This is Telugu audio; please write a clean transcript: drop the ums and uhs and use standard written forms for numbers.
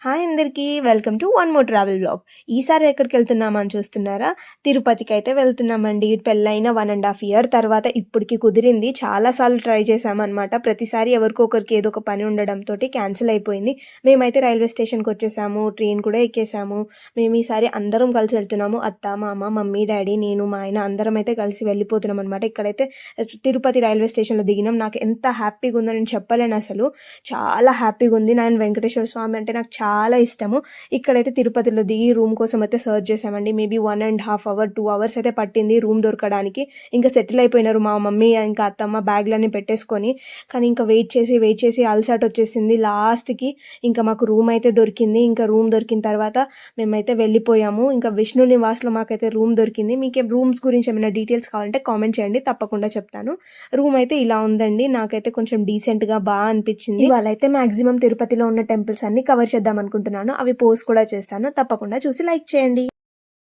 హాయ్ అందరికీ. Welcome to one more travel vlog. ఈసారి ఎక్కడికెళ్తున్నామని చూస్తున్నారా? తిరుపతికైతే వెళ్తున్నామండి. పెళ్లయిన 1½ ఇయర్ తర్వాత ఇప్పటికి కుదిరింది. చాలా సార్లు ట్రై చేశామనమాట. ప్రతిసారి ఎవరికో ఒకరికి ఏదో ఒక పని ఉండడంతోటి క్యాన్సిల్ అయిపోయింది. మేమైతే రైల్వే స్టేషన్‌కొచ్చేసాము. ట్రైన్ కూడా ఎక్కేసాము. మేము ఈసారి అందరం కలిసి వెళ్తున్నాము. అత్త, మామ, మమ్మీ, డ్యాడీ, నేను, మా ఆయన అందరం అయితే కలిసి వెళ్ళిపోతున్నామనమాట. ఇక్కడైతే తిరుపతి రైల్వే స్టేషన్‌లో దిగినాం. నాకు ఎంత హ్యాపీగుందో నేను చెప్పలేనసలు. చాలా హ్యాపీగుంది. నేను వెంకటేశ్వర స్వామి అంటే నాకు చాలా ఇష్టము. ఇక్కడైతే తిరుపతిలో దిగి రూమ్ కోసం అయితే సెర్చ్ చేశామండి. మేబీ 1½ అవర్, 2 అవర్స్ అయితే పట్టింది రూమ్ దొరకడానికి. ఇంకా సెటిల్ అయిపోయినారు మా మమ్మీ, ఇంకా అత్తమ్మ బ్యాగ్‌లన్నీ పెట్టేసుకొని. కానీ ఇంకా వెయిట్ చేసి అలసటొచ్చేసింది. లాస్ట్‌కి ఇంకా మాకు రూమ్ అయితే దొరికింది. ఇంకా రూమ్ దొరికిన తర్వాత మేమైతే వెళ్ళిపోయాము. ఇంకా విష్ణు నివాస్‌లో మాకైతే రూమ్ దొరికింది. మీకే రూమ్స్ గురించి ఏమైనా డీటెయిల్స్ కావాలంటే కామెంట్ చేయండి. తప్పకుండా చెప్తాను. రూమ్ అయితే ఇలా ఉందండి. నాకైతే కొంచెం డీసెంట్‌గా అనిపించింది. ఇవాళైతే మాక్సిమం తిరుపతిలో ఉన్న టెంపుల్స్ అన్నీ కవర్ చేద్దాం అనుకుంటున్నాను. అవి పోస్ట్ కూడా చేస్తాను. తప్పకుండా చూసి లైక్ చేయండి.